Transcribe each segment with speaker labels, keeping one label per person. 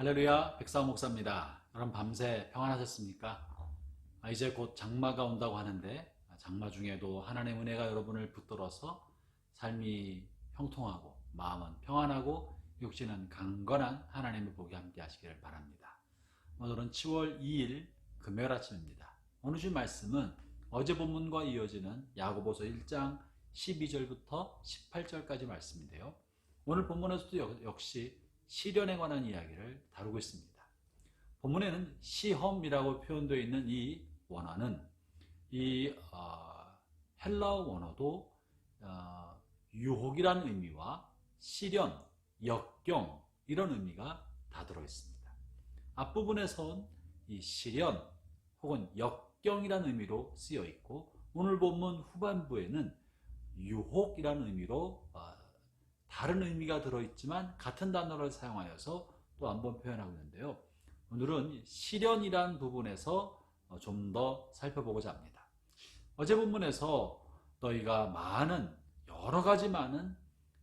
Speaker 1: 할렐루야, 백사우 목사입니다. 여러분 밤새 평안하셨습니까? 이제 곧 장마가 온다고 하는데 장마 중에도 하나님의 은혜가 여러분을 붙들어서 삶이 형통하고 마음은 평안하고 육신은 강건한 하나님의 복이 함께 하시기를 바랍니다. 오늘은 10월 2일 금요일 아침입니다. 오늘 주 말씀은 어제 본문과 이어지는 야고보서 1장 12절부터 18절까지 말씀인데요. 오늘 본문에서도 역시 시련에 관한 이야기를 다루고 있습니다. 본문에는 시험이라고 표현되어 있는 이 원어는 이 헬라어 원어도 유혹이라는 의미와 시련, 역경 이런 의미가 다 들어있습니다. 앞부분에선 이 시련 혹은 역경이라는 의미로 쓰여 있고 오늘 본문 후반부에는 유혹이라는 의미로 다른 의미가 들어있지만 같은 단어를 사용하여서 또 한 번 표현하고 있는데요. 오늘은 시련이라는 부분에서 좀 더 살펴보고자 합니다. 어제 본문에서 너희가 여러 가지 많은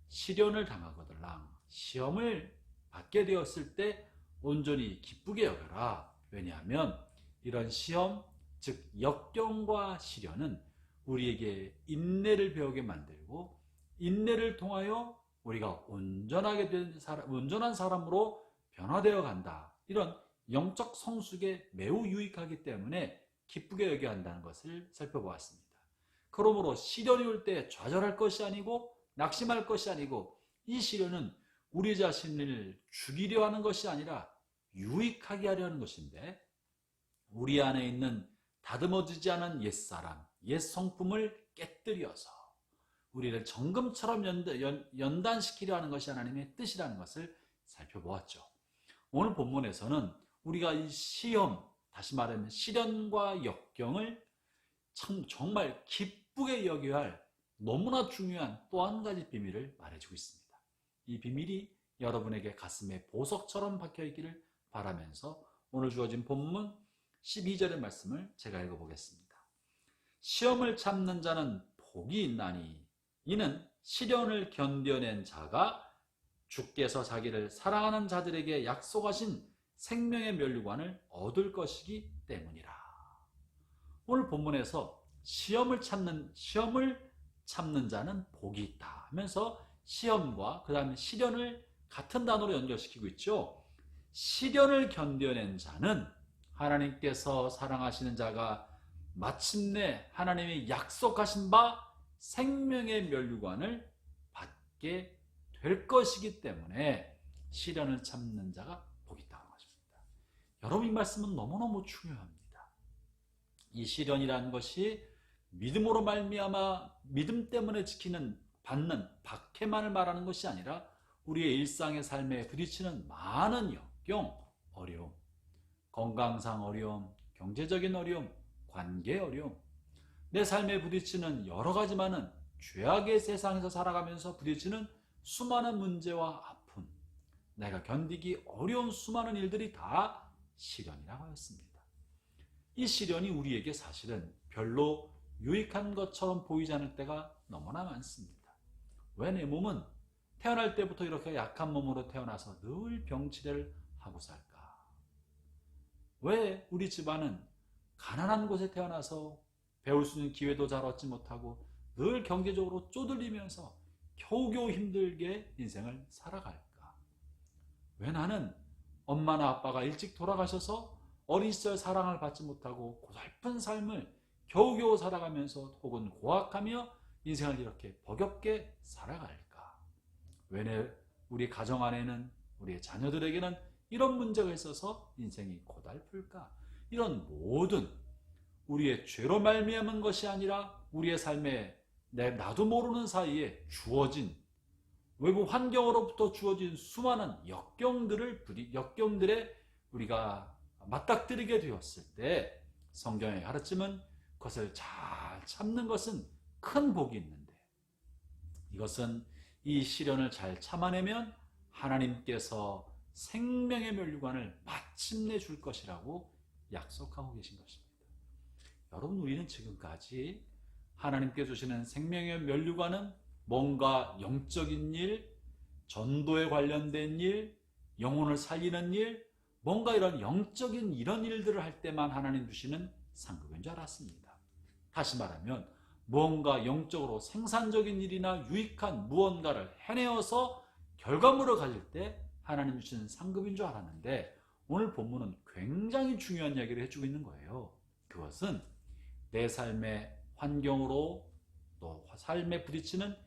Speaker 1: 시련을 당하거들랑 시험을 받게 되었을 때 온전히 기쁘게 여겨라. 왜냐하면 이런 시험, 즉 역경과 시련은 우리에게 인내를 배우게 만들고 인내를 통하여 우리가 온전한 사람으로 변화되어 간다. 이런 영적 성숙에 매우 유익하기 때문에 기쁘게 여겨야 한다는 것을 살펴보았습니다. 그러므로 시련이 올 때 좌절할 것이 아니고 낙심할 것이 아니고 이 시련은 우리 자신을 죽이려 하는 것이 아니라 유익하게 하려는 것인데 우리 안에 있는 다듬어지지 않은 옛사람, 옛 성품을 깨뜨려서 우리를 정금처럼 연단시키려 하는 것이 하나님의 뜻이라는 것을 살펴보았죠. 오늘 본문에서는 우리가 이 시험, 다시 말하면 시련과 역경을 정말 기쁘게 여겨야 할 너무나 중요한 또 한 가지 비밀을 말해주고 있습니다. 이 비밀이 여러분에게 가슴에 보석처럼 박혀있기를 바라면서 오늘 주어진 본문 12절의 말씀을 제가 읽어보겠습니다. 시험을 참는 자는 복이 있나니 이는 시련을 견뎌낸 자가 주께서 자기를 사랑하는 자들에게 약속하신 생명의 면류관을 얻을 것이기 때문이라. 오늘 본문에서 시험을 참는 자는 복이 있다 하면서 시험과 그 다음에 시련을 같은 단어로 연결시키고 있죠. 시련을 견뎌낸 자는 하나님께서 사랑하시는 자가 마침내 하나님이 약속하신 바 생명의 면류관을 받게 될 것이기 때문에 시련을 참는 자가 복이 있다는 것입니다. 여러분, 이 말씀은 너무너무 중요합니다. 이 시련이라는 것이 믿음으로 말미암아 믿음 때문에 받는 박해만을 말하는 것이 아니라 우리의 일상의 삶에 부딪히는 많은 역경, 어려움, 건강상 어려움, 경제적인 어려움, 관계 어려움, 내 삶에 부딪히는 여러 가지 많은 죄악의 세상에서 살아가면서 부딪히는 수많은 문제와 아픔, 내가 견디기 어려운 수많은 일들이 다 시련이라고 하였습니다. 이 시련이 우리에게 사실은 별로 유익한 것처럼 보이지 않을 때가 너무나 많습니다. 왜 내 몸은 태어날 때부터 이렇게 약한 몸으로 태어나서 늘 병치레를 하고 살까? 왜 우리 집안은 가난한 곳에 태어나서 배울 수 있는 기회도 잘 얻지 못하고 늘 경제적으로 쪼들리면서 겨우겨우 힘들게 인생을 살아갈까? 왜 나는 엄마나 아빠가 일찍 돌아가셔서 어린 시절 사랑을 받지 못하고 고달픈 삶을 겨우겨우 살아가면서 혹은 고학하며 인생을 이렇게 버겁게 살아갈까? 왜 우리 가정 안에는 우리의 자녀들에게는 이런 문제가 있어서 인생이 고달플까? 이런 모든 우리의 죄로 말미암은 것이 아니라 우리의 삶에 나도 모르는 사이에 주어진 외부 환경으로부터 주어진 수많은 역경들에 우리가 맞닥뜨리게 되었을 때 성경의 가르침은 그것을 잘 참는 것은 큰 복이 있는데 이것은 이 시련을 잘 참아내면 하나님께서 생명의 면류관을 마침내 줄 것이라고 약속하고 계신 것입니다. 여러분, 우리는 지금까지 하나님께 주시는 생명의 면류관은 뭔가 영적인 일, 전도에 관련된 일, 영혼을 살리는 일, 뭔가 이런 영적인 이런 일들을 할 때만 하나님 주시는 상급인 줄 알았습니다. 다시 말하면 무언가 영적으로 생산적인 일이나 유익한 무언가를 해내어서 결과물을 가질 때 하나님 주시는 상급인 줄 알았는데, 오늘 본문은 굉장히 중요한 이야기를 해주고 있는 거예요. 그것은 내 삶의 환경으로 또 삶에 부딪히는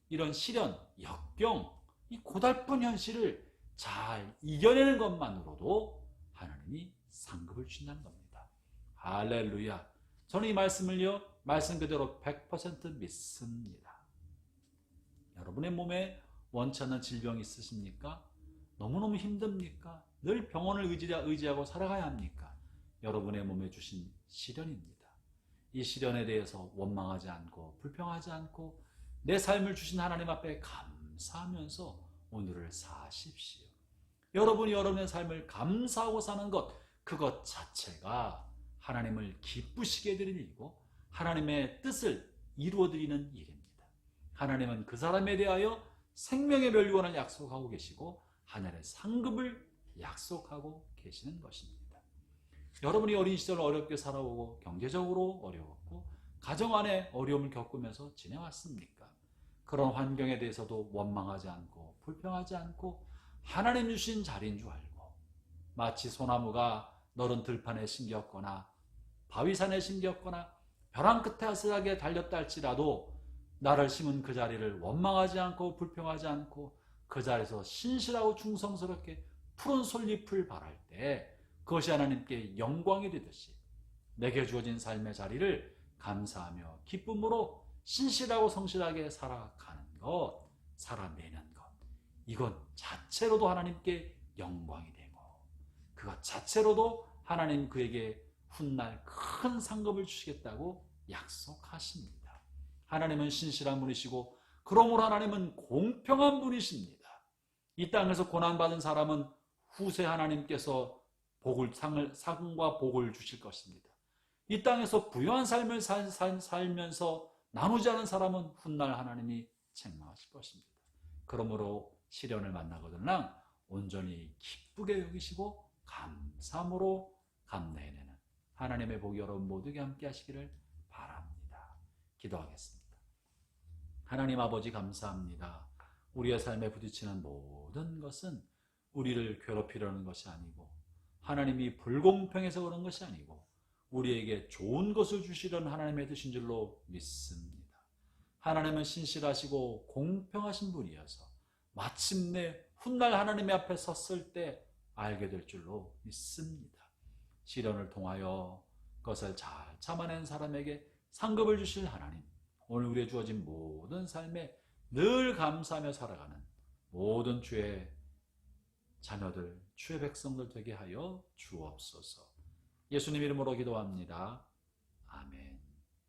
Speaker 1: 이런 시련, 역경, 이 고달픈 현실을 잘 이겨내는 것만으로도 하나님이 상급을 주신다는 겁니다. 할렐루야. 저는 이 말씀을요, 말씀 그대로 100% 믿습니다. 여러분의 몸에 원치 않는 질병이 있으십니까? 너무너무 힘듭니까? 늘 병원을 의지하고 살아가야 합니까? 여러분의 몸에 주신 시련입니다. 이 시련에 대해서 원망하지 않고 불평하지 않고 내 삶을 주신 하나님 앞에 감사하면서 오늘을 사십시오. 여러분이 여러분의 삶을 감사하고 사는 것, 그것 자체가 하나님을 기쁘시게 해드리는 일이고 하나님의 뜻을 이루어드리는 일입니다. 하나님은 그 사람에 대하여 생명의 멸류관을 약속하고 계시고 하늘의 상급을 약속하고 계시는 것입니다. 여러분이 어린 시절 어렵게 살아오고 경제적으로 어려웠고 가정 안에 어려움을 겪으면서 지내왔습니까? 그런 환경에 대해서도 원망하지 않고 불평하지 않고 하나님 주신 자리인 줄 알고, 마치 소나무가 너른 들판에 심겼거나 바위산에 심겼거나 벼랑 끝에 아슬하게 달렸다 할지라도 나를 심은 그 자리를 원망하지 않고 불평하지 않고 그 자리에서 신실하고 충성스럽게 푸른 솔잎을 바랄 때 그것이 하나님께 영광이 되듯이 내게 주어진 삶의 자리를 감사하며 기쁨으로 신실하고 성실하게 살아가는 것, 살아내는 것, 이건 자체로도 하나님께 영광이 되고 그것 자체로도 하나님 그에게 훗날 큰 상급을 주시겠다고 약속하십니다. 하나님은 신실한 분이시고 그러므로 하나님은 공평한 분이십니다. 이 땅에서 고난받은 사람은 후세 하나님께서 상과 복을 주실 것입니다. 이 땅에서 부유한 삶을 살면서 나누지 않은 사람은 훗날 하나님이 책망하실 것입니다. 그러므로 시련을 만나거들랑 온전히 기쁘게 여기시고 감사함으로 감내해내는 하나님의 복이 여러분 모두에게 함께 하시기를 바랍니다. 기도하겠습니다. 하나님 아버지 감사합니다. 우리의 삶에 부딪히는 모든 것은 우리를 괴롭히려는 것이 아니고 하나님이 불공평해서 그런 것이 아니고 우리에게 좋은 것을 주시려는 하나님의 뜻인 줄로 믿습니다. 하나님은 신실하시고 공평하신 분이어서 마침내 훗날 하나님의 앞에 섰을 때 알게 될 줄로 믿습니다. 시련을 통하여 그것을 잘 참아낸 사람에게 상급을 주실 하나님, 오늘 우리의 주어진 모든 삶에 늘 감사하며 살아가는 모든 주의 자녀들, 주의 백성들 되게 하여 주옵소서. 예수님 이름으로 기도합니다. 아멘.